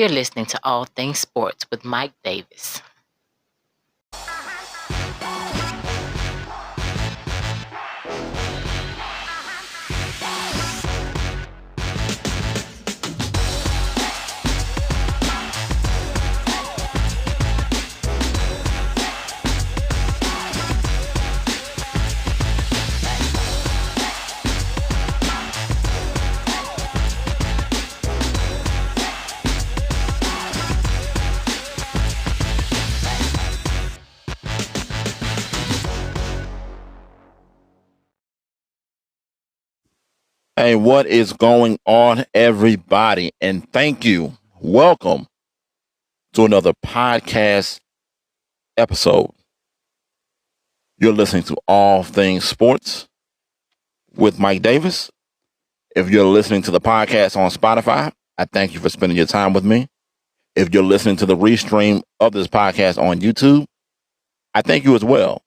You're listening to All Things Sports with Mike Davis. Hey, what is going on, everybody? And thank you. Welcome to another podcast episode. You're listening to All Things Sports with Mike Davis. If you're listening to the podcast on Spotify, I thank you for spending your time with me. If you're listening to the restream of this podcast on YouTube, I thank you as well.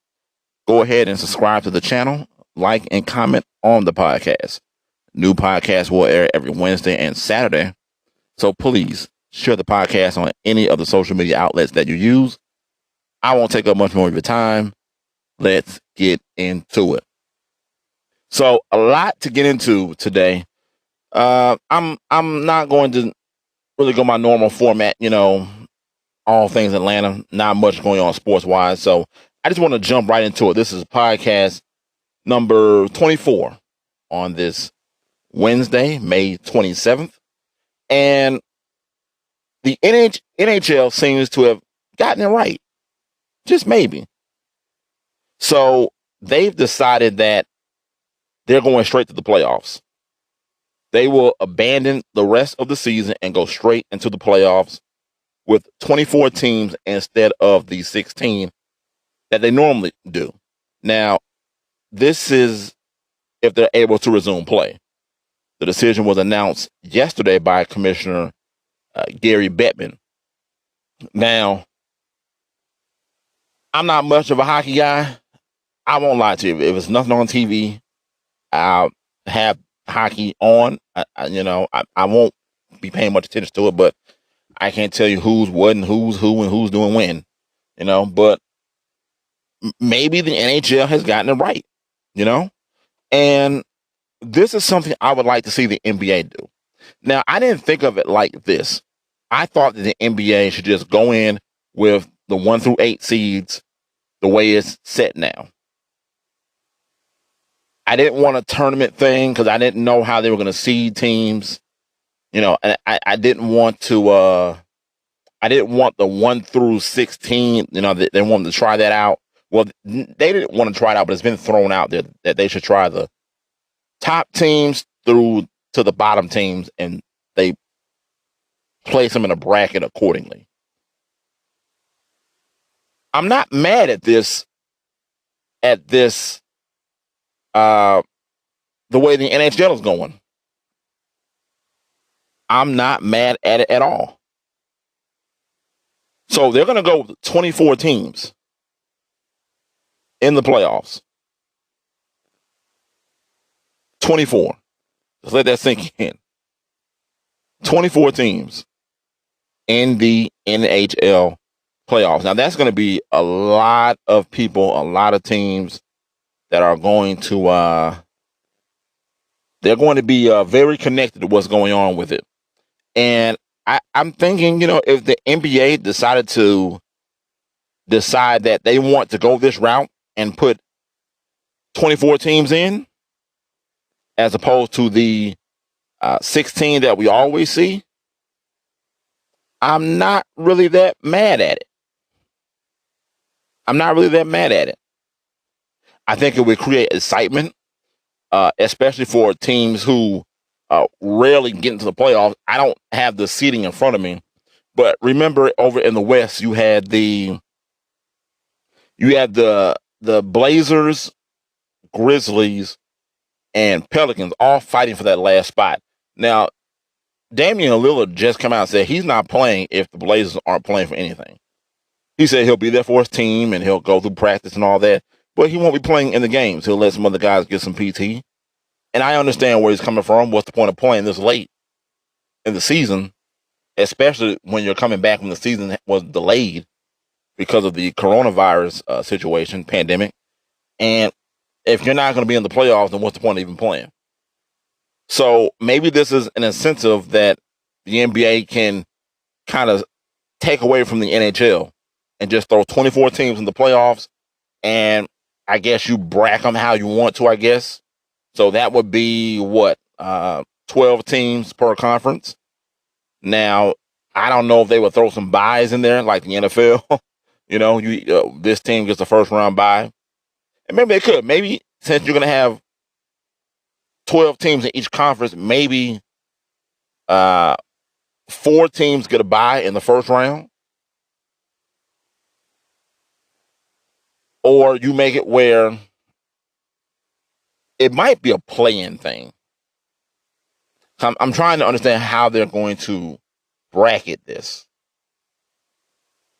Go ahead and subscribe to the channel, like and comment on the podcast. New podcasts will air every Wednesday and Saturday. So please share the podcast on any of the social media outlets that you use. I won't take up much more of your time. Let's get into it. So a lot to get into today. I'm not going to really go my normal format, all things Atlanta, not much going on sports wise. So I just want to jump right into it. This is podcast number 24 on this Wednesday, May 27th. And the NHL seems to have gotten it right. Just maybe. So they've decided that they're going straight to the playoffs. They will abandon the rest of the season and go straight into the playoffs with 24 teams instead of the 16 that they normally do. Now, this is if they're able to resume play. The decision was announced yesterday by Commissioner Gary Bettman. Now, I'm not much of a hockey guy. I won't lie to you. If it's nothing on TV, I'll have hockey on. I won't be paying much attention to it, but I can't tell you who's what and who's who and who's doing when. But maybe the NHL has gotten it right. And this is something I would like to see the NBA do. Now, I didn't think of it like this. I thought that the NBA should just go in with the 1 through 8 seeds the way it's set now. I didn't want a tournament thing because I didn't know how they were going to seed teams. And I didn't want to. I didn't want the 1 through 16. They wanted to try that out. Well, they didn't want to try it out, but it's been thrown out there that they should try the top teams through to the bottom teams, and they place them in a bracket accordingly. I'm not mad at this, the way the NHL is going. I'm not mad at it at all. So they're going to go with 24 teams in the playoffs. 24. Just let that sink in. 24 teams in the NHL playoffs. Now, that's going to be a lot of people, a lot of teams that are going to, they're going to be very connected to what's going on with it. And I'm thinking, if the NBA decided that they want to go this route and put 24 teams in, as opposed to the 16 that we always see, I'm not really that mad at it. I think it would create excitement, especially for teams who rarely get into the playoffs. I don't have the seating in front of me, but remember over in the West, you had the Blazers, Grizzlies, and Pelicans all fighting for that last spot. Now, Damian Lillard just come out and said he's not playing if the Blazers aren't playing for anything. He said he'll be there for his team and he'll go through practice and all that, but he won't be playing in the games. He'll let some other guys get some PT. And I understand where he's coming from. What's the point of playing this late in the season especially when you're coming back when the season was delayed because of the coronavirus situation, pandemic. And if you're not going to be in the playoffs, then what's the point of even playing? So maybe this is an incentive that the NBA can kind of take away from the NHL and just throw 24 teams in the playoffs. And I guess you bracket them how you want to, I guess. So that would be what, 12 teams per conference. Now, I don't know if they would throw some buys in there like the NFL. This team gets a first round bye. And maybe they could. Maybe since you're going to have 12 teams in each conference, maybe 4 teams get a bye in the first round. Or you make it where it might be a play-in thing. I'm trying to understand how they're going to bracket this.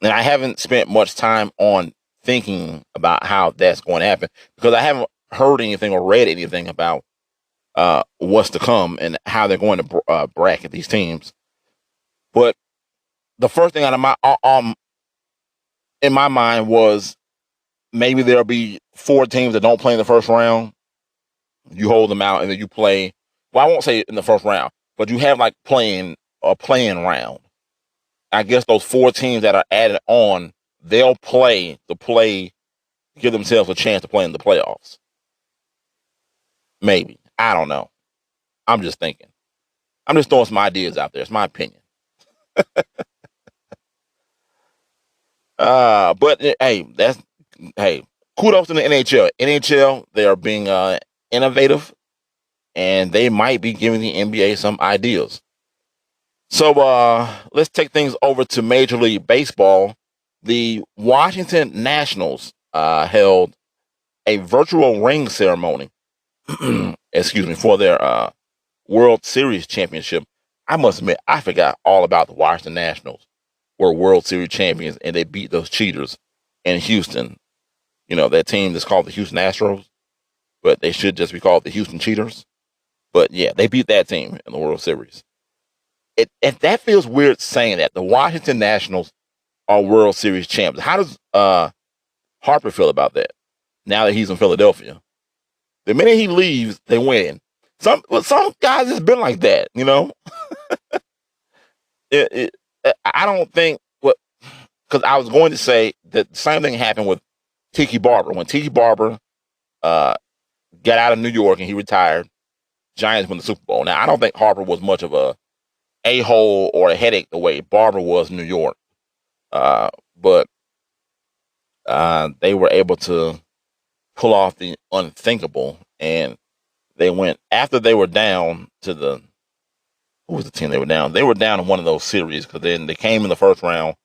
And I haven't spent much time on thinking about how that's going to happen because I haven't heard anything or read anything about what's to come and how they're going to bracket these teams. But the first thing out of my in my mind was maybe there'll be 4 teams that don't play in the first round. You hold them out and then you play. Well, I won't say in the first round, but you have like playing round. I guess those 4 teams that are added on, they'll play to give themselves a chance to play in the playoffs. Maybe. I don't know. I'm just thinking. I'm just throwing some ideas out there. It's my opinion. But hey, kudos to the NHL. NHL, they are being innovative, and they might be giving the NBA some ideas. So let's take things over to Major League Baseball. The Washington Nationals held a virtual ring ceremony, for their World Series championship. I must admit, I forgot all about the Washington Nationals were World Series champions, and they beat those cheaters in Houston. That team that's called the Houston Astros, but they should just be called the Houston Cheaters. But yeah, they beat that team in the World Series. That feels weird saying that. The Washington Nationals are World Series champions. How does Harper feel about that now that he's in Philadelphia? The minute he leaves, they win. Some guys, it's been like that, I don't think because I was going to say that the same thing happened with Tiki Barber. When Tiki Barber got out of New York and he retired, Giants won the Super Bowl. Now, I don't think Harper was much of a hole or a headache the way Barber was in New York. But they were able to pull off the unthinkable, and they went after they were down to who was the team they were down? They were down in one of those series because then they came in the first round.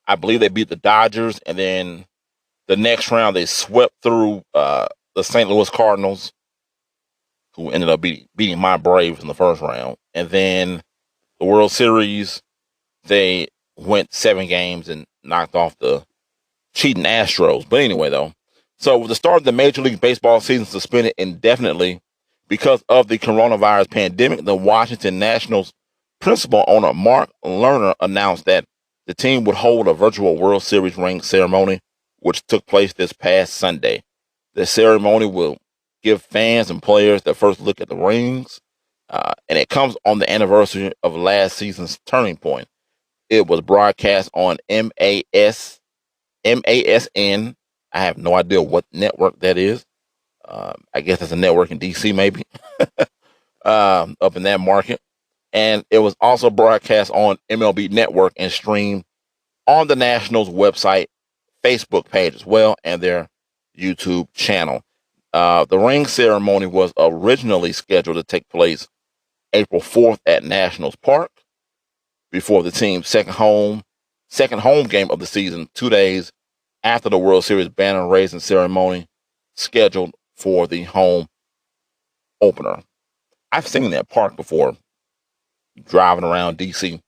I believe they beat the Dodgers, and then the next round they swept through the St. Louis Cardinals, who ended up beating my Braves in the first round. And then the World Series, they went 7 games and knocked off the cheating Astros. But anyway, though, so with the start of the Major League Baseball season suspended indefinitely because of the coronavirus pandemic, the Washington Nationals principal owner Mark Lerner announced that the team would hold a virtual World Series ring ceremony, which took place this past Sunday. The ceremony will give fans and players their first look at the rings, and it comes on the anniversary of last season's turning point. It was broadcast on MASN. I have no idea what network that is. I guess it's a network in DC, maybe, up in that market. And it was also broadcast on MLB Network and streamed on the Nationals website, Facebook page as well, and their YouTube channel. The ring ceremony was originally scheduled to take place April 4th at Nationals Park before the team's second home game of the season, 2 days after the World Series banner raising ceremony scheduled for the home opener. I've seen that park before, driving around DC.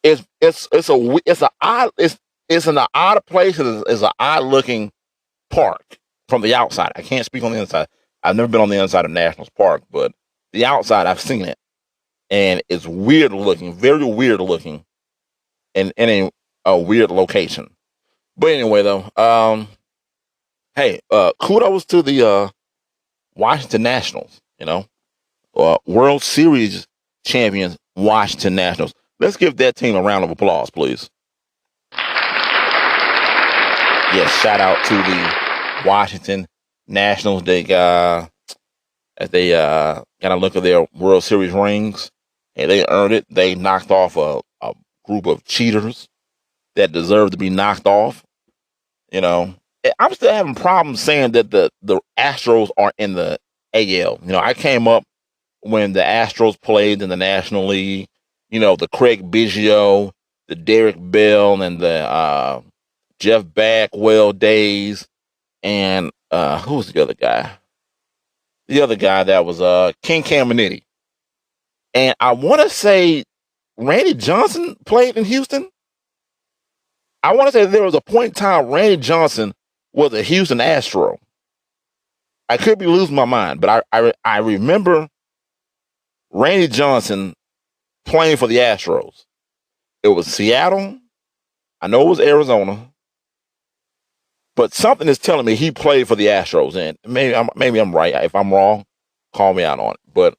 It's an odd place. It's an odd looking park from the outside. I can't speak on the inside. I've never been on the inside of Nationals Park, but the outside I've seen it, and it's weird looking, very weird looking, and in a weird location. But anyway, though, hey, kudos to the Washington Nationals. World Series champions, Washington Nationals. Let's give that team a round of applause, please. Yes, shout out to the Washington Nationals. They got a look at their World Series rings, and they earned it. They knocked off a group of cheaters that deserve to be knocked off. I'm still having problems saying that the Astros are in the AL. I came up when the Astros played in the National League. The Craig Biggio, the Derek Bell, and the Jeff Bagwell days, and who was the other guy? The other guy that was King Caminiti. And I want to say Randy Johnson played in Houston. I want to say there was a point in time Randy Johnson was a Houston Astro. I could be losing my mind, but I remember Randy Johnson playing for the Astros. It was Seattle. I know it was Arizona. But something is telling me he played for the Astros, and maybe I'm right. If I'm wrong, call me out on it. But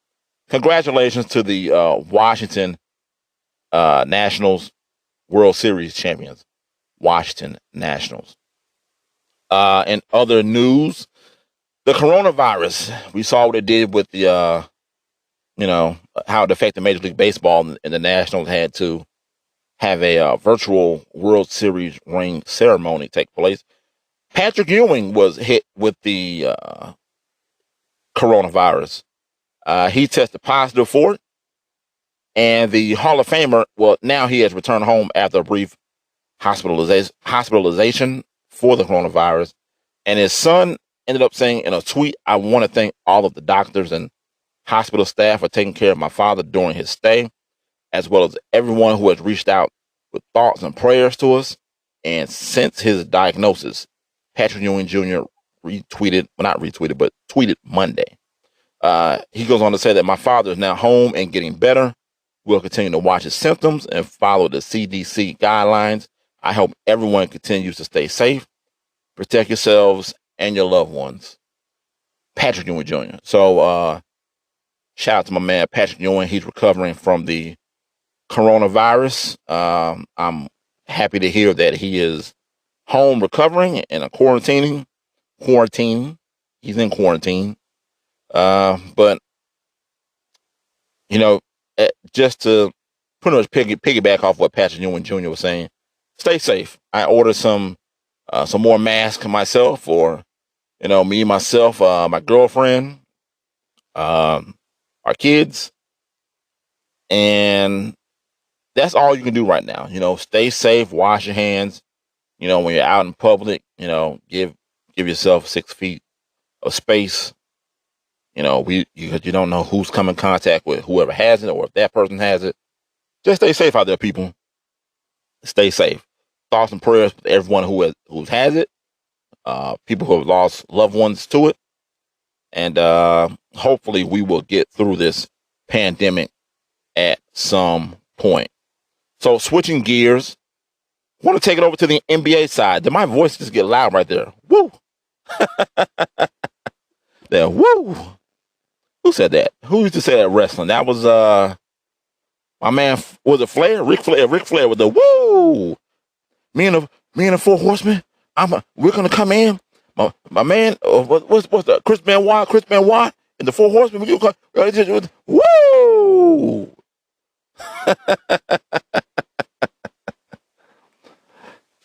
congratulations to the Washington Nationals World Series champions, Washington Nationals. In other news, the coronavirus. We saw what it did with the, how it affected Major League Baseball, and the Nationals had to have a virtual World Series ring ceremony take place. Patrick Ewing was hit with the coronavirus. He tested positive for it. And the Hall of Famer, well, now he has returned home after a brief hospitalization for the coronavirus. And his son ended up saying in a tweet, "I want to thank all of the doctors and hospital staff for taking care of my father during his stay, as well as everyone who has reached out with thoughts and prayers to us." And since his diagnosis, Patrick Ewing Jr. tweeted Monday. He goes on to say that my father is now home and getting better. We'll continue to watch his symptoms and follow the CDC guidelines. I hope everyone continues to stay safe, protect yourselves and your loved ones. Patrick Ewing Jr. So shout out to my man Patrick Ewing. He's recovering from the coronavirus. I'm happy to hear that he is home recovering and quarantine. He's in quarantine. But just to pretty much piggyback off what Patrick Ewing Jr. was saying, stay safe. I ordered some more masks myself for, me, myself, my girlfriend, our kids, and that's all you can do right now. Stay safe, wash your hands. When you're out in public, give yourself 6 feet of space. Because you don't know who's come in contact with whoever has it, or if that person has it. Just stay safe out there, people. Stay safe. Thoughts and prayers with everyone who has it. People who have lost loved ones to it. And hopefully we will get through this pandemic at some point. So switching gears, I want to take it over to the NBA side. Did my voice just get loud right there? Woo! There, woo! Who said that? Who used to say that wrestling? That was my man. Was it Flair? Ric Flair. Ric Flair with the woo! Me and the Four Horsemen. We're gonna come in. My man. What's the Chris Benoit? Chris Benoit and the Four Horsemen. Woo!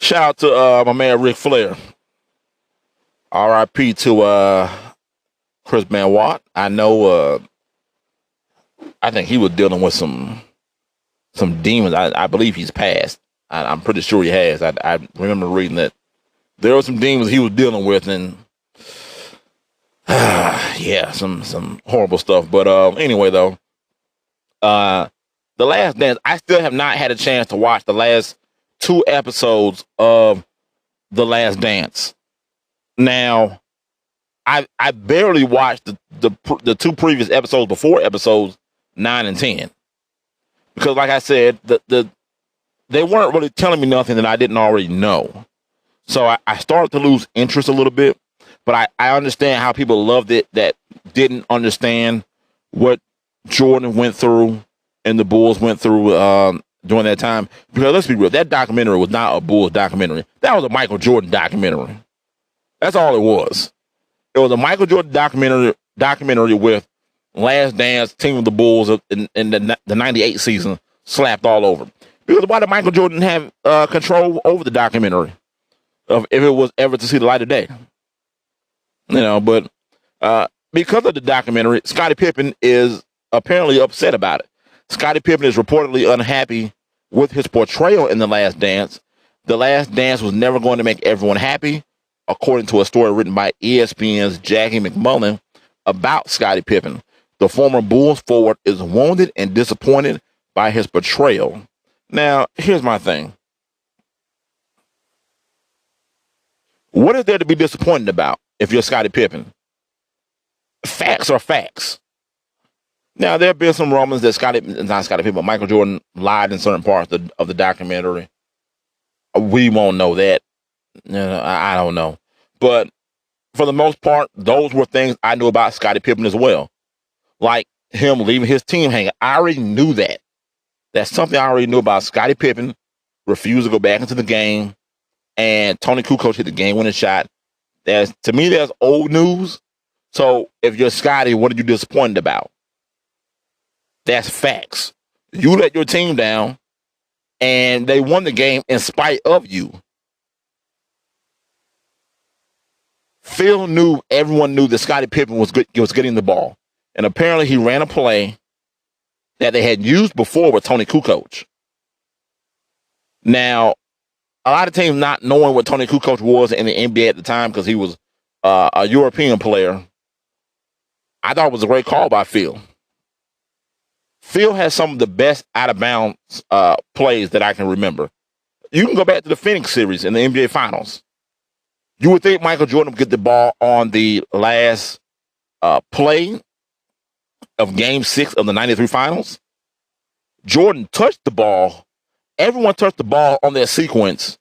Shout out to my man Ric Flair. RIP to Chris Benoit. I know. I think he was dealing with some demons. I believe he's passed. I'm pretty sure he has. I remember reading that there were some demons he was dealing with, and yeah, some horrible stuff. But anyway, though, The Last Dance. I still have not had a chance to watch the last 2 episodes of The Last Dance. Now, I barely watched the 2 previous episodes before episodes 9 and 10. Because, like I said, they weren't really telling me nothing that I didn't already know. So I started to lose interest a little bit. But I understand how people loved it that didn't understand what Jordan went through and the Bulls went through during that time. Because let's be real, that documentary was not a Bulls documentary. That was a Michael Jordan documentary. That's all it was. It was a Michael Jordan documentary with Last Dance, Team of the Bulls in the 98 season slapped all over. Because why did Michael Jordan have control over the documentary of if it was ever to see the light of day? But because of the documentary, Scottie Pippen is apparently upset about it. Scottie Pippen is reportedly unhappy with his portrayal in The Last Dance. The Last Dance was never going to make everyone happy, according to a story written by ESPN's Jackie McMullen about Scottie Pippen. The former Bulls forward is wounded and disappointed by his portrayal. Now, here's my thing. What is there to be disappointed about if you're Scottie Pippen? Facts are facts. Now, there have been some rumors that Michael Jordan lied in certain parts of the documentary. We won't know that. I don't know. But for the most part, those were things I knew about Scottie Pippen as well. Like him leaving his team hanging. I already knew that. That's something I already knew about. Scottie Pippen refused to go back into the game, and Tony Kukoc hit the game-winning shot. To me, that's old news. So if you're Scottie, what are you disappointed about? That's facts. You let your team down, and they won the game in spite of you. Everyone knew that Scottie Pippen was getting the ball. And apparently he ran a play that they had used before with Tony Kukoc. Now, a lot of teams not knowing what Tony Kukoc was in the NBA at the time because he was a European player, I thought it was a great call by Phil. Phil has some of the best out-of-bounds plays that I can remember. You can go back to the Phoenix series in the NBA Finals. You would think Michael Jordan would get the ball on the last play of Game 6 of the 93 Finals. Jordan touched the ball. Everyone touched the ball on that sequence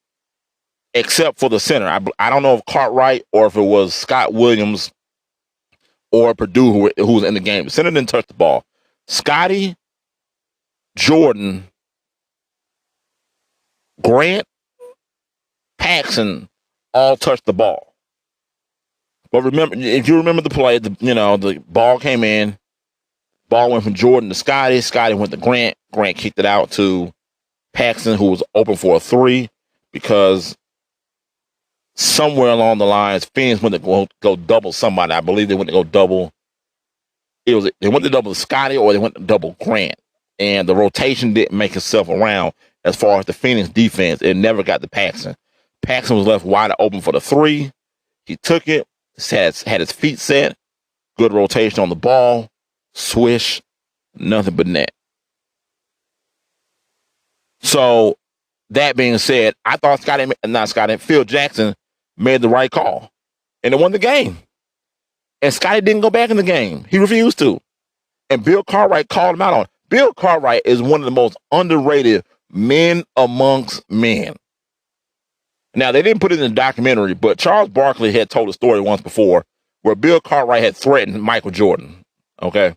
except for the center. I don't know if Cartwright or if it was Scott Williams or Purdue who was in the game. The center didn't touch the ball. Scottie, Jordan, Grant, Paxson all touched the ball. But remember, if you remember the play, the ball came in. Ball went from Jordan to Scottie. Scottie went to Grant. Grant kicked it out to Paxson, who was open for a three because somewhere along the lines, Phoenix went to go double somebody. I believe they went to go double. They went to double Scottie or they went to double Grant. And the rotation didn't make itself around as far as the Phoenix defense. It never got to Paxson. Paxson was left wide open for the three. He took it, had his feet set, good rotation on the ball, swish, nothing but net. So, that being said, I thought Phil Jackson made the right call. And it won the game. And Scottie didn't go back in the game. He refused to. And Bill Cartwright called him out on it. Bill Cartwright is one of the most underrated men amongst men. Now, they didn't put it in the documentary, but Charles Barkley had told a story once before where Bill Cartwright had threatened Michael Jordan, okay,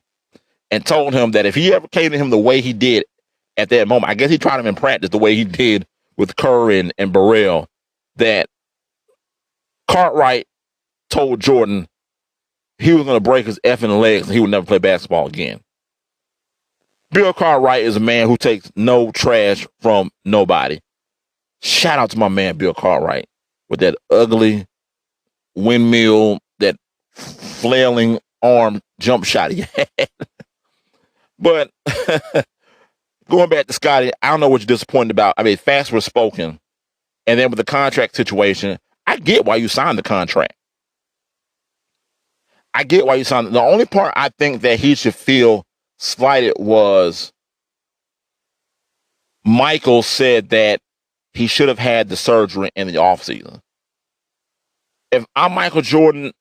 and told him that if he ever came to him the way he did at that moment, I guess he tried him in practice the way he did with Kerr and Burrell, that Cartwright told Jordan he was going to break his effing legs and he would never play basketball again. Bill Cartwright is a man who takes no trash from nobody. Shout out to my man Bill Cartwright with that ugly windmill, that flailing arm jump shot he had. But going back to Scottie, I don't know what you're disappointed about. I mean, facts were spoken. And then with the contract situation, I get why you signed the contract. I get why you signed it. The only part I think that he should feel slighted was Michael said that he should have had the surgery in the offseason. If I'm Michael Jordan,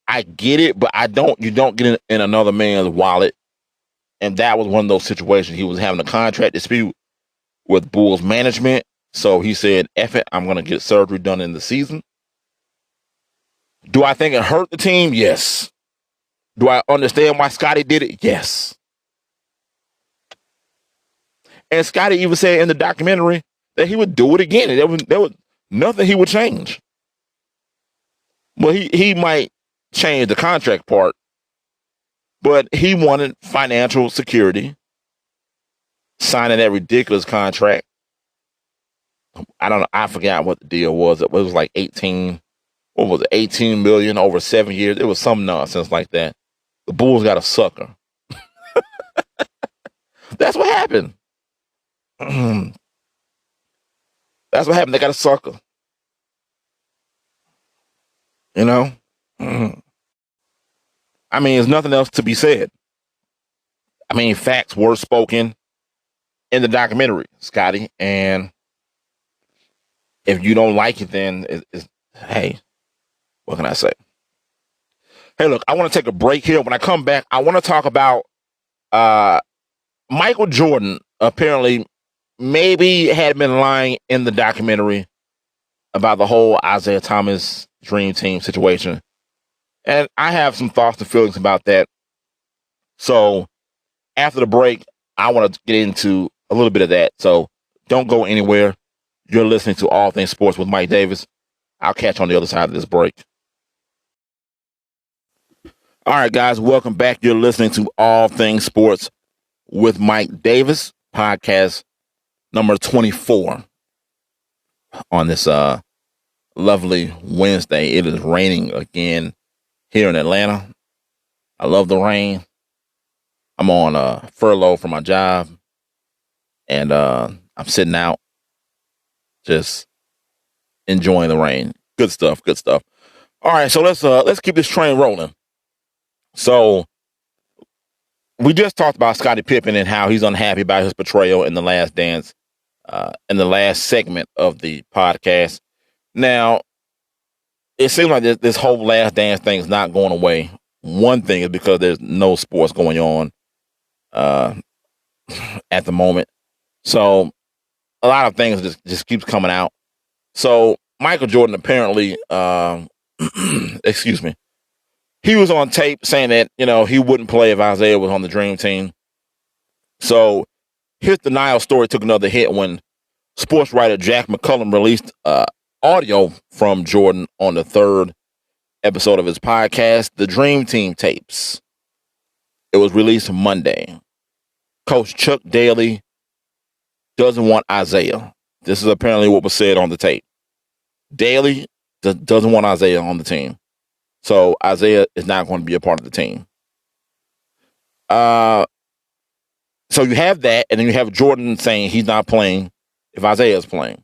I get it, but you don't get in another man's wallet And that was one of those situations. He was having a contract dispute with Bulls management. So he said, F it, I'm going to get surgery done in the season. Do I think it hurt the team? Yes. Do I understand why Scotty did it? Yes. And Scotty even said in the documentary that he would do it again. There was nothing he would change. Well, he might change the contract part, but he wanted financial security, signing that ridiculous contract. I don't know. I forgot what the deal was. It was like 18. What was it? 18 million over 7 years. It was some nonsense like that. The Bulls got a sucker. That's what happened. That's what happened. They got a sucker. You know? I mean, there's nothing else to be said. I mean, facts were spoken in the documentary, Scotty. And if you don't like it, then hey, what can I say? Hey, look, I want to take a break here. When I come back, I want to talk about Michael Jordan apparently maybe had been lying in the documentary about the whole Isaiah Thomas Dream Team situation. And I have some thoughts and feelings about that. So after the break, I want to get into a little bit of that. So don't go anywhere. You're listening to All Things Sports with Mike Davis. I'll catch you on the other side of this break. All right, guys, welcome back. You're listening to All Things Sports with Mike Davis, podcast number 24 on this lovely Wednesday. It is raining again here in Atlanta. I love the rain. I'm on furlough from my job, and I'm sitting out just enjoying the rain. Good stuff, good stuff. All right, so let's keep this train rolling. So we just talked about Scottie Pippen and how he's unhappy about his portrayal in The Last Dance in the last segment of the podcast. Now, it seems like this whole Last Dance thing is not going away. One thing is because there's no sports going on at the moment. So a lot of things just keeps coming out. So Michael Jordan apparently, excuse me, he was on tape saying that, he wouldn't play if Isaiah was on the Dream Team. So his denial story took another hit when sports writer Jack McCullum released audio from Jordan on the third episode of his podcast, The Dream Team Tapes. It was released Monday. Coach Chuck Daly doesn't want Isaiah. This is apparently what was said on the tape. Daly doesn't want Isaiah on the team. So Isaiah is not going to be a part of the team. So you have that, and then you have Jordan saying he's not playing if Isaiah is playing.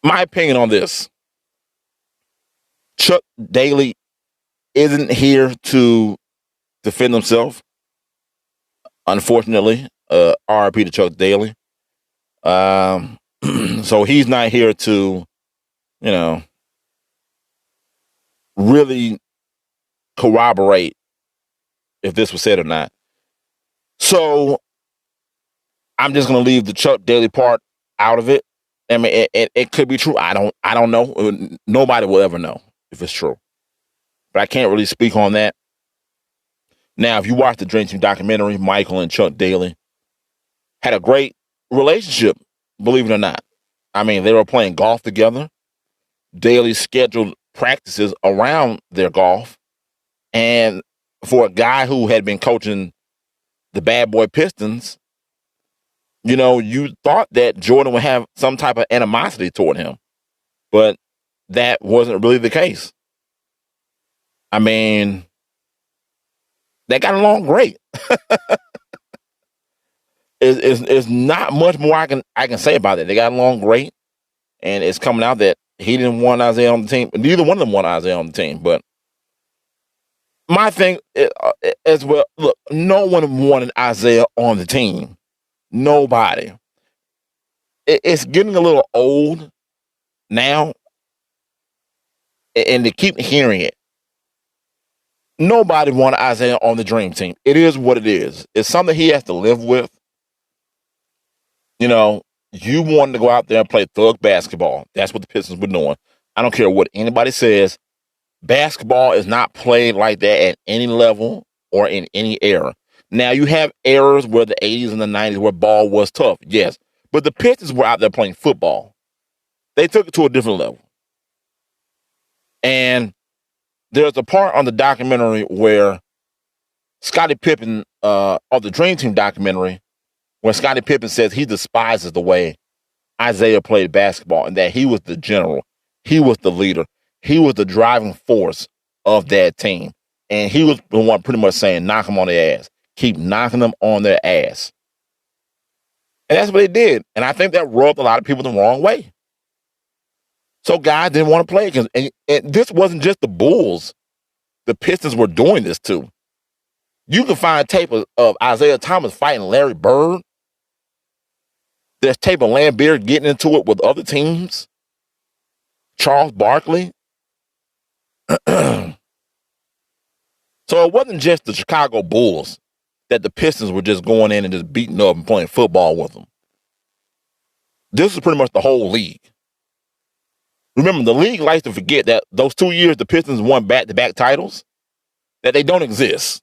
My opinion on this, Chuck Daly isn't here to defend himself. Unfortunately, RIP to Chuck Daly. So he's not here to, really corroborate if this was said or not. So I'm just going to leave the Chuck Daly part out of it. I mean, it could be true. I don't know. Nobody will ever know if it's true. But I can't really speak on that. Now, if you watch the Dream Team documentary, Michael and Chuck Daly had a great relationship, believe it or not. I mean, they were playing golf together. Daly scheduled practices around their golf. And for a guy who had been coaching the Bad Boy Pistons, you thought that Jordan would have some type of animosity toward him. But that wasn't really the case. I mean, they got along great. It's not much more I can say about it. They got along great, and it's coming out that he didn't want Isaiah on the team. Neither one of them wanted Isaiah on the team. But my thing as well, look, no one wanted Isaiah on the team. Nobody. It's getting a little old now, and to keep hearing it. Nobody wanted Isaiah on the dream team. It is what it is. It's something he has to live with. You know, you wanted to go out there and play thug basketball. That's what the Pistons were doing. I don't care what anybody says. Basketball is not played like that at any level or in any era. Now, you have eras where the 80s and the 90s where ball was tough, yes. But the Pistons were out there playing football. They took it to a different level. And there's a part on the documentary where Scottie Pippen, of the Dream Team documentary, where Scottie Pippen says he despises the way Isaiah played basketball and that he was the general. He was the leader. He was the driving force of that team. And he was the one pretty much saying, knock them on their ass. Keep knocking them on their ass. And that's what they did. And I think that rubbed a lot of people the wrong way. So guys didn't want to play against. And this wasn't just the Bulls. The Pistons were doing this too. You can find tape of Isaiah Thomas fighting Larry Bird. There's tape of Lambert getting into it with other teams. Charles Barkley. So it wasn't just the Chicago Bulls that the Pistons were just going in and just beating up and playing football with them. This is pretty much the whole league. Remember, the league likes to forget that those 2 years the Pistons won back-to-back titles, that they don't exist.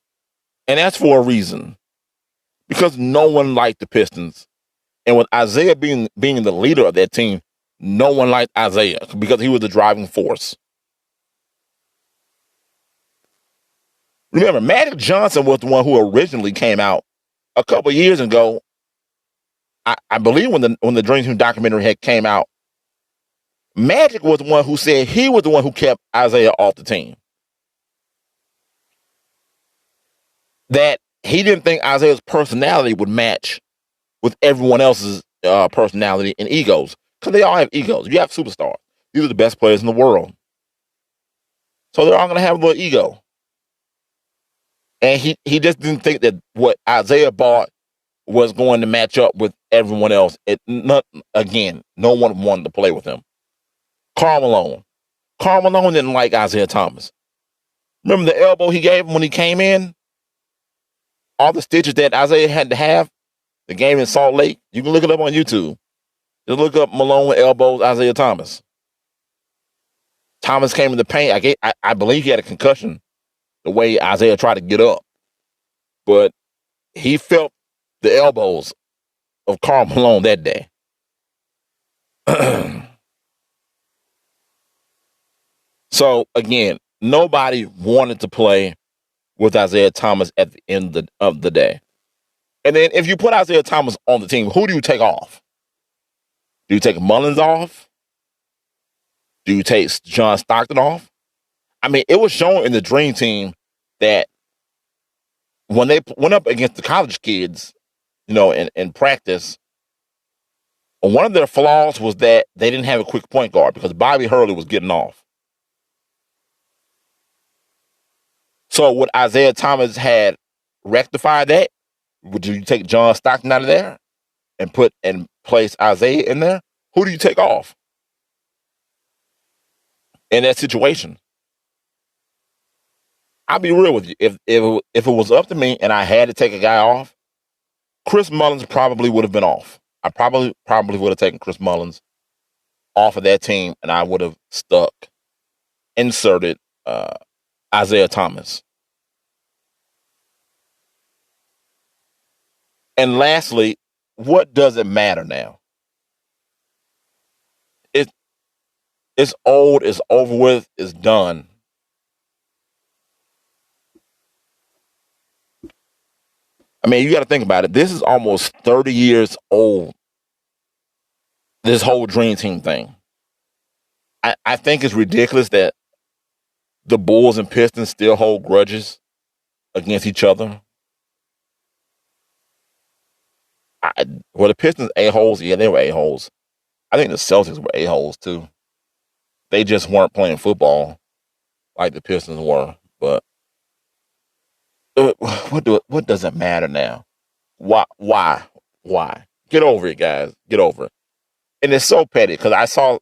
And that's for a reason. Because no one liked the Pistons. And with Isaiah being the leader of that team, no one liked Isaiah because he was the driving force. Remember, Magic Johnson was the one who originally came out a couple years ago. I believe when the Dream Team documentary had came out, Magic was the one who said he was the one who kept Isaiah off the team. That he didn't think Isaiah's personality would match with everyone else's personality and egos. Because they all have egos. You have superstars. These are the best players in the world. So they're all going to have a little ego. And he just didn't think that what Isaiah bought was going to match up with everyone else. No one wanted to play with him. Karl Malone. Karl Malone didn't like Isaiah Thomas. Remember the elbow he gave him when he came in? All the stitches that Isaiah had to have, the game in Salt Lake. You can look it up on YouTube. Just look up Malone elbows Isaiah Thomas. Thomas came in the paint. I believe he had a concussion the way Isaiah tried to get up. But he felt the elbows of Karl Malone that day. So, again, nobody wanted to play with Isaiah Thomas at the end of the day. And then if you put Isaiah Thomas on the team, who do you take off? Do you take Mullins off? Do you take John Stockton off? I mean, it was shown in the Dream Team that when they went up against the college kids, in practice, one of their flaws was that they didn't have a quick point guard because Bobby Hurley was getting off. So would Isaiah Thomas had rectified that? Would you take John Stockton out of there and place Isaiah in there? Who do you take off in that situation? I'll be real with you. If it was up to me and I had to take a guy off, Chris Mullins probably would have been off. I probably would have taken Chris Mullins off of that team, and I would have inserted Isaiah Thomas. And lastly, what does it matter now? It's old, it's over with, it's done. I mean, you got to think about it. This is almost 30 years old, this whole Dream Team thing. I think it's ridiculous that the Bulls and Pistons still hold grudges against each other. Were the Pistons a-holes? Yeah, they were a-holes. I think the Celtics were a-holes too. They just weren't playing football like the Pistons were. But what does it matter now? Why? Get over it, guys. Get over it. And it's so petty because I saw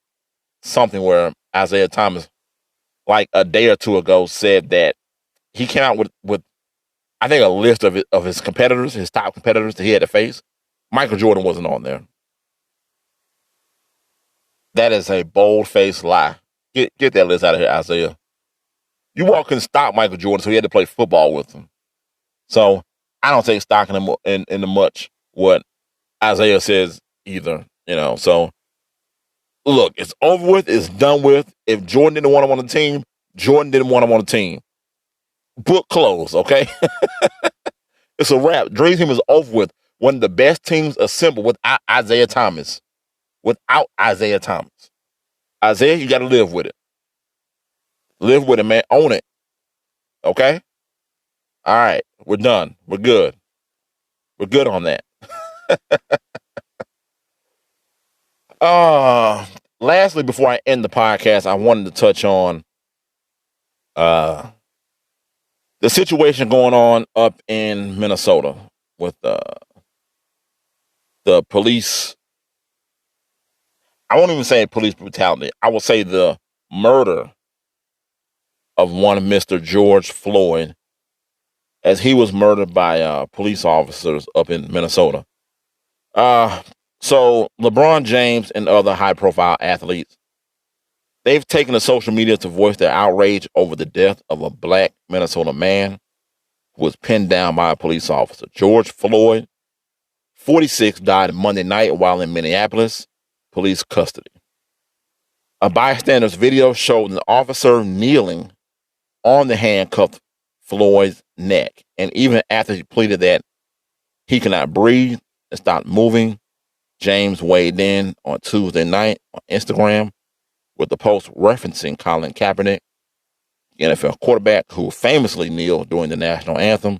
something where Isaiah Thomas, like a day or two ago, said that he came out with I think a list of his competitors, his top competitors that he had to face. Michael Jordan wasn't on there. That is a bold-faced lie. Get that list out of here, Isaiah. You all couldn't stop Michael Jordan, so he had to play football with him. So I don't take stock in the much what Isaiah says either. So look, it's over with. It's done with. If Jordan didn't want him on the team, Jordan didn't want him on the team. Book closed, okay? It's a wrap. Dream Team is over with. One of the best teams assembled without Isaiah Thomas. Without Isaiah Thomas. Isaiah, you got to live with it. Live with it, man. Own it. Okay? All right. We're done. We're good. We're good on that. Lastly, before I end the podcast, I wanted to touch on the situation going on up in Minnesota with the police. I won't even say police brutality. I will say the murder of one Mr. George Floyd as he was murdered by police officers up in Minnesota. So LeBron James and other high-profile athletes, they've taken to social media to voice their outrage over the death of a black Minnesota man who was pinned down by a police officer. George Floyd, 46, died Monday night while in Minneapolis police custody. A bystander's video showed an officer kneeling on the handcuffed Floyd's neck, and even after he pleaded that he cannot breathe and stopped moving, James weighed in on Tuesday night on Instagram with the post referencing Colin Kaepernick, the NFL quarterback who famously kneeled during the national anthem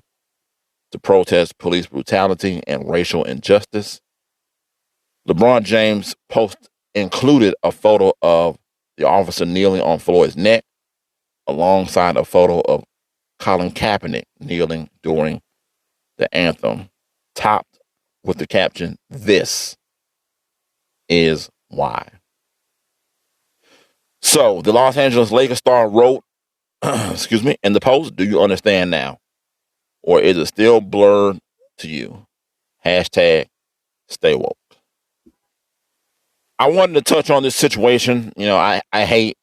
to protest police brutality and racial injustice. LeBron James' post included a photo of the officer kneeling on Floyd's neck alongside a photo of Colin Kaepernick kneeling during the anthem, topped with the caption, "This is why." So the Los Angeles Lakers star wrote, in the post, "Do you understand now? Or is it still blurred to you? Hashtag stay woke." I wanted to touch on this situation. I hate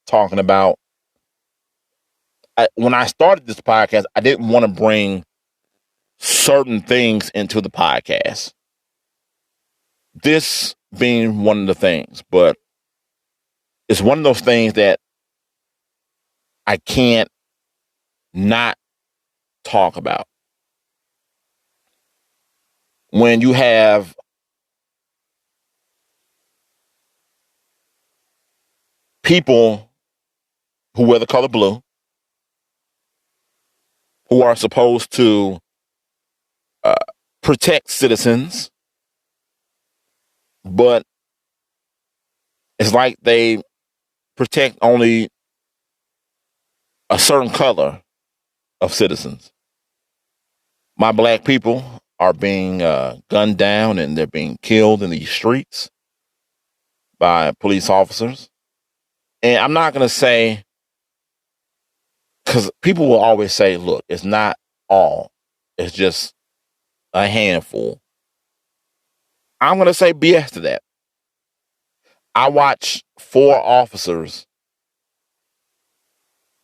talking about, when I started this podcast, I didn't want to bring certain things into the podcast. This being one of the things, but it's one of those things that I can't not talk about. When you have people who wear the color blue, who are supposed to protect citizens, but it's like they protect only a certain color of citizens. My black people are being gunned down and they're being killed in these streets by police officers. And I'm not going to say, because people will always say, look, it's not all. It's just a handful. I'm going to say BS to that. I watched 4 officers,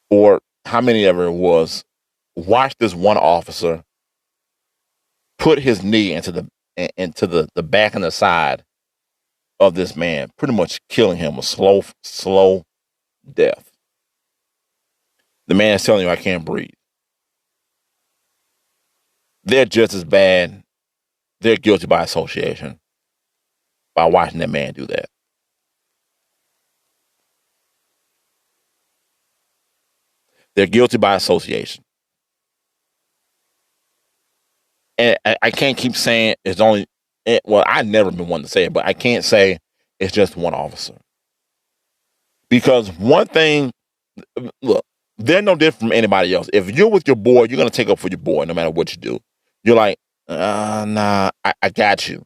or how many ever it was, watch this one officer put his knee into the back and the side of this man, pretty much killing him, a slow death. The man is telling you, I can't breathe. They're just as bad. They're guilty by association by watching that man do that. They're guilty by association. And I can't keep saying it's only, well, I've never been one to say it, but I can't say it's just one officer. Because one thing, look, they're no different from anybody else. If you're with your boy, you're going to take up for your boy no matter what you do. You're like, nah, I got you.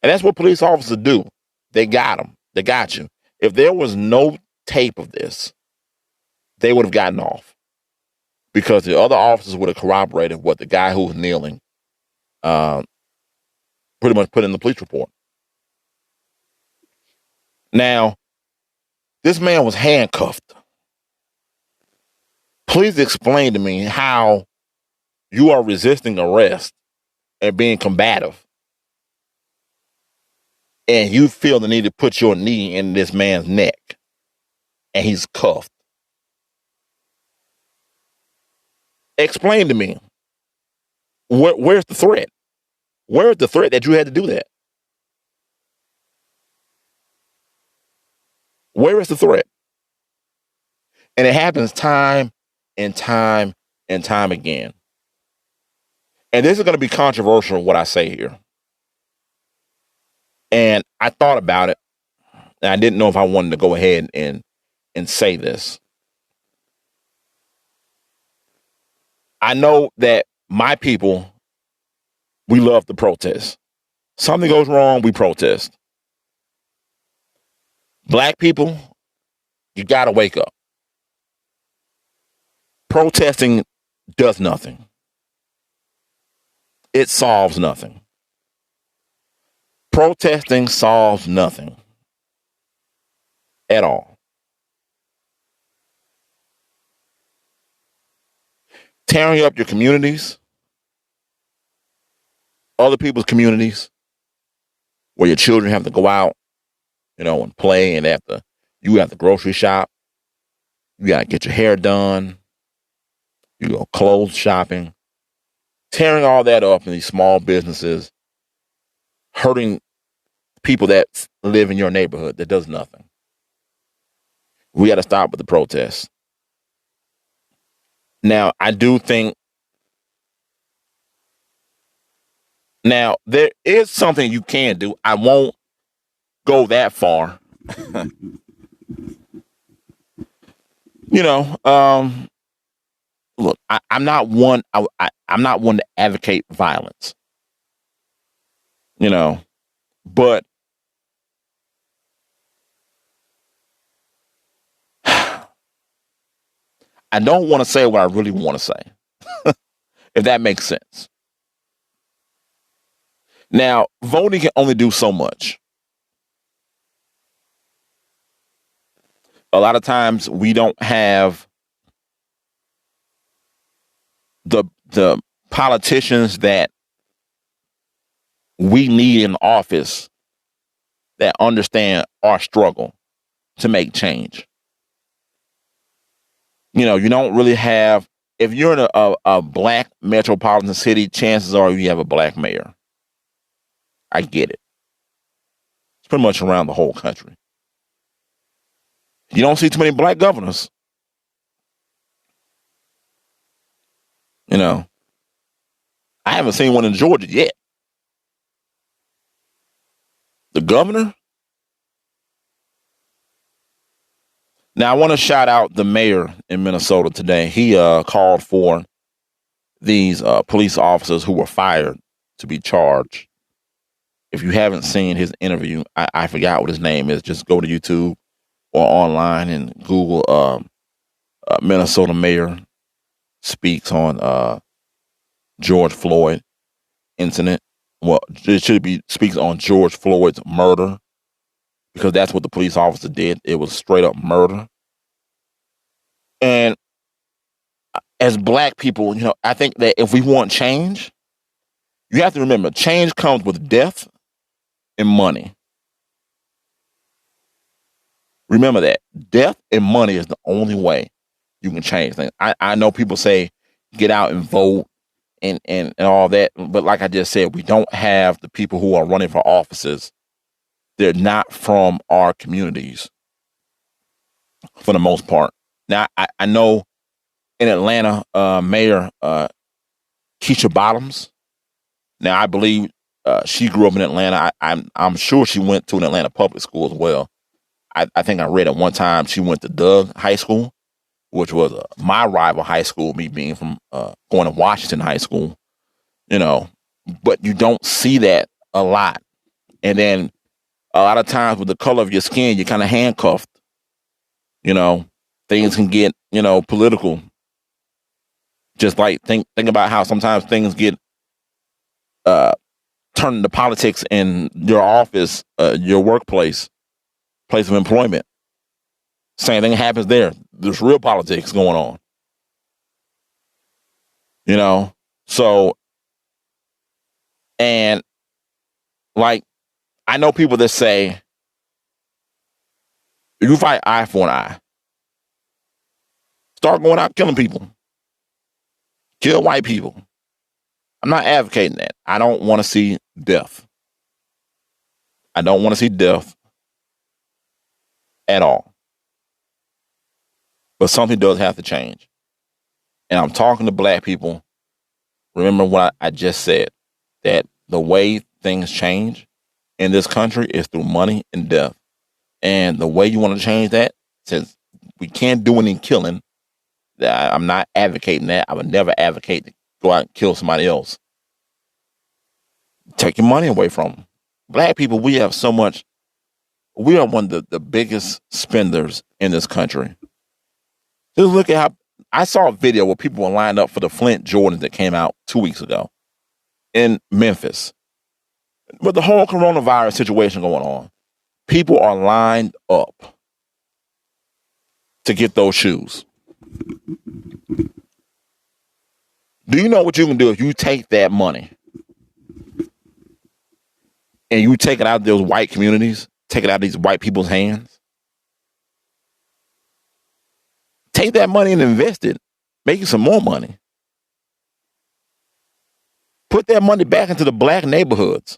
And that's what police officers do. They got him. They got you. If there was no tape of this, they would have gotten off. because the other officers would have corroborated what the guy who was kneeling pretty much put in the police report. Now, this man was handcuffed. Please explain to me how you are resisting arrest and being combative, and you feel the need to put your knee in this man's neck, and he's cuffed. Explain to me, where's the threat? Where's the threat that you had to do that? Where is the threat? And it happens time and time and time again. And this is going to be controversial, what I say here. And I thought about it, and I didn't know if I wanted to go ahead and say this. I know that my people, we love to protest. Something goes wrong, we protest. Black people, you got to wake up. Protesting does nothing. It solves nothing. Protesting solves nothing at all. Tearing up your communities, other people's communities, where your children have to go out, and play, and you have to grocery shop, you got to get your hair done, you go clothes shopping, tearing all that up in these small businesses, hurting people that live in your neighborhood, that does nothing. We got to stop with the protests. Now, I do think, now there is something you can do. I won't go that far. Look, I'm not one. I'm not one to advocate violence. But I don't want to say what I really want to say, if that makes sense. Now, voting can only do so much. A lot of times we don't have the politicians that we need in office that understand our struggle to make change. You don't really have, if you're in a black metropolitan city, chances are you have a black mayor. I get it. It's pretty much around the whole country. You don't see too many black governors. I haven't seen one in Georgia yet. The governor? Now, I want to shout out the mayor in Minnesota today. He called for these police officers who were fired to be charged. If you haven't seen his interview, I forgot what his name is. Just go to YouTube or online and Google Minnesota mayor speaks on George Floyd incident. Well, it should be speaks on George Floyd's murder, because that's what the police officer did. It was straight up murder. And as black people, I think that if we want change, you have to remember, change comes with death and money. Remember that. Death and money is the only way you can change things. I know people say get out and vote and all that, but like I just said, we don't have the people who are running for offices. They're not from our communities for the most part. Now, I know in Atlanta, Mayor Keisha Bottoms. Now, I believe she grew up in Atlanta. I'm sure she went to an Atlanta public school as well. I think I read at one time she went to Doug High School, which was my rival high school, me being from going to Washington High School, but you don't see that a lot. And then a lot of times with the color of your skin, you're kind of handcuffed. Things can get, political. Just like think about how sometimes things get turned into politics in your office, your workplace, place of employment. Same thing happens there. There's real politics going on. So, and like, I know people that say, you fight eye for an eye. Start going out killing people. Kill white people. I'm not advocating that. I don't want to see death. I don't want to see death at all. But something does have to change. And I'm talking to black people. Remember what I just said, that the way things change in this country is through money and death. And the way you want to change that, since we can't do any killing, I'm not advocating that. I would never advocate to go out and kill somebody else. Take your money away from them. Black people, we have so much. We are one of the biggest spenders in this country. Just look at how I saw a video where people were lined up for the Flint Jordans that came out 2 weeks ago in Memphis. With the whole coronavirus situation going on, people are lined up to get those shoes. Do you know what you can do if you take that money and you take it out of those white communities, take it out of these white people's hands? Take that money and invest it. Make you some more money. Put that money back into the black neighborhoods.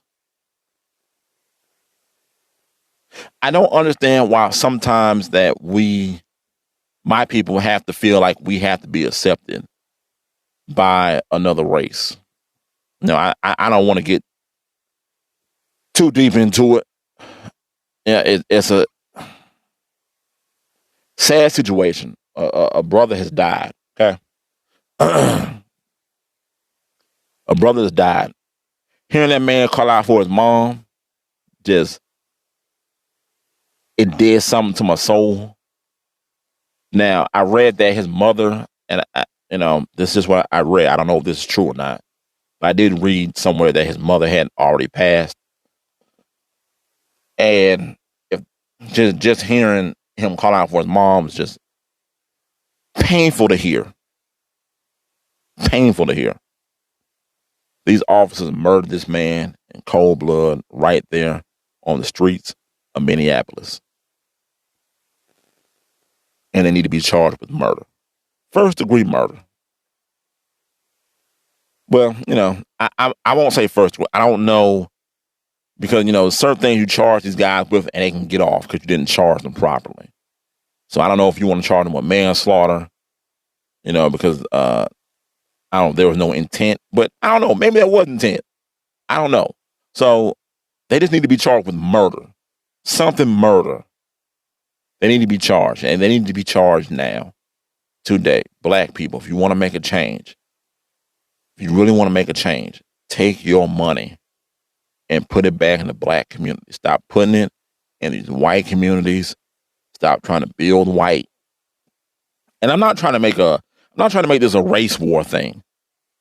I don't understand why sometimes that my people have to feel like we have to be accepted by another race. No, I don't want to get too deep into it. Yeah, it's a sad situation. A brother has died. Okay, a brother has died. Hearing that man call out for his mom, it did something to my soul. Now, I read that his mother, and this is what I read. I don't know if this is true or not, but I did read somewhere that his mother had already passed. And if just hearing him call out for his mom is just painful to hear. Painful to hear. These officers murdered this man in cold blood right there on the streets of Minneapolis. And they need to be charged with murder. First degree murder. Well, I won't say first degree. I don't know, because, certain things you charge these guys with and they can get off because you didn't charge them properly. So I don't know if you want to charge them with manslaughter, because there was no intent. But I don't know, maybe there was intent. I don't know. So they just need to be charged with murder. Something murder. They need to be charged, and they need to be charged now, today. Black people, if you want to make a change, if you really want to make a change, take your money and put it back in the black community. Stop putting it in these white communities. Stop trying to build white. And I'm not trying to make this a race war thing.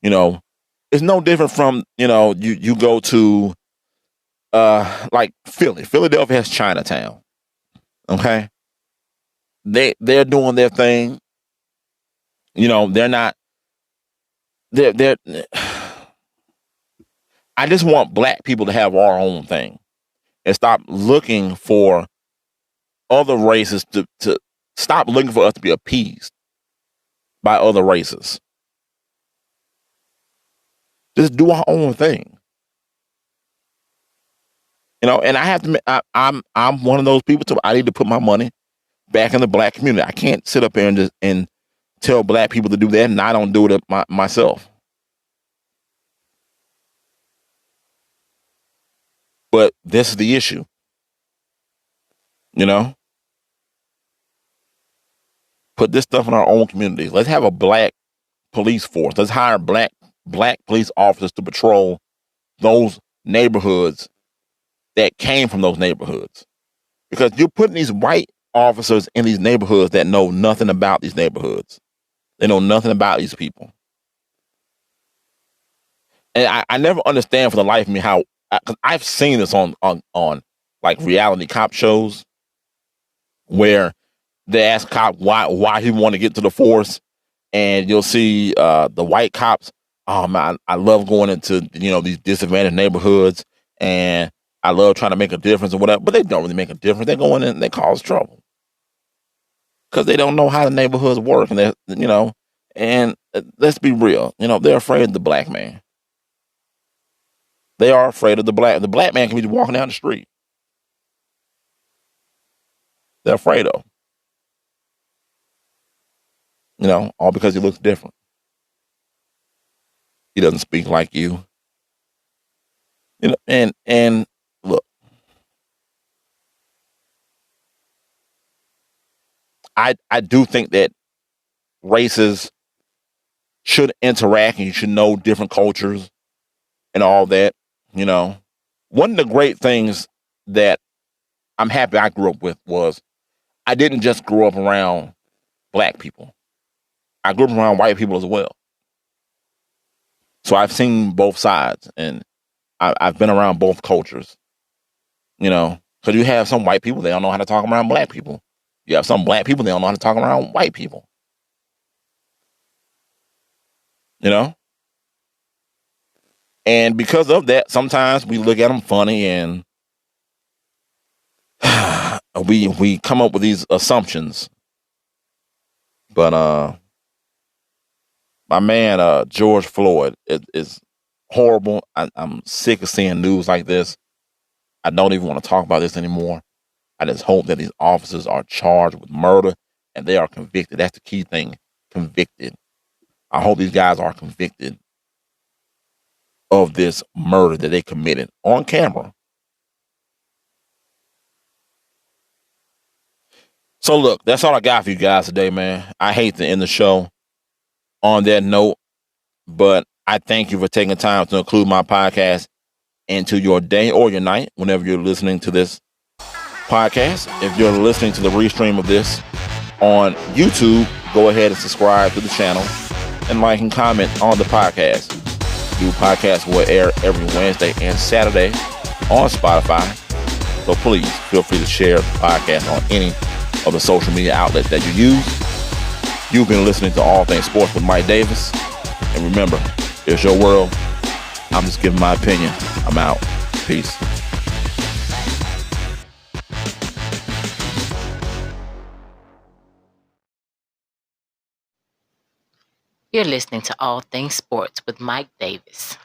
It's no different from, you go to like Philly. Philadelphia has Chinatown. Okay? They're doing their thing. They're not. They're. I just want black people to have our own thing, and stop looking for other races to stop looking for us to be appeased by other races. Just do our own thing. And I have to. I'm one of those people too. I need to put my money back in the black community. I can't sit up here and tell black people to do that, and I don't do it myself. But this is the issue. Put this stuff in our own communities. Let's have a black police force. Let's hire black police officers to patrol those neighborhoods that came from those neighborhoods. Because you're putting these white officers in these neighborhoods that know nothing about these neighborhoods. They know nothing about these people. And I never understand for the life of me how, cause I've seen this on like reality cop shows where they ask cop why he want to get to the force, and you'll see the white cops. Oh man, I love going into these disadvantaged neighborhoods, and I love trying to make a difference or whatever. But they don't really make a difference. They go in and they cause trouble because they don't know how the neighborhoods work, and And let's be real, they're afraid of the black man. They are afraid of the black. The black man can be walking down the street. They're afraid of, all because he looks different. He doesn't speak like you. And look, I do think that races should interact and you should know different cultures and all that. One of the great things that I'm happy I grew up with was I didn't just grow up around black people. I grew up around white people as well. So I've seen both sides, and I've been around both cultures. Because you have some white people, they don't know how to talk around black people. You have some black people, they don't know how to talk around white people. And because of that, sometimes we look at them funny, and we come up with these assumptions. But my man George Floyd is horrible. I'm sick of seeing news like this. I don't even want to talk about this anymore. I just hope that these officers are charged with murder and they are convicted. That's the key thing, convicted. I hope these guys are convicted of this murder that they committed on camera. So look, that's all I got for you guys today, man. I hate to end the show on that note, but I thank you for taking time to include my podcast into your day or your night whenever you're listening to this podcast. If you're listening to the restream of this on YouTube, go ahead and subscribe to the channel and like and comment on the podcast. New podcasts will air every Wednesday and Saturday on Spotify. So please feel free to share the podcast on any of the social media outlets that you use. You've been listening to All Things Sports with Mike Davis. And remember, it's your world. I'm just giving my opinion. I'm out. Peace. You're listening to All Things Sports with Mike Davis.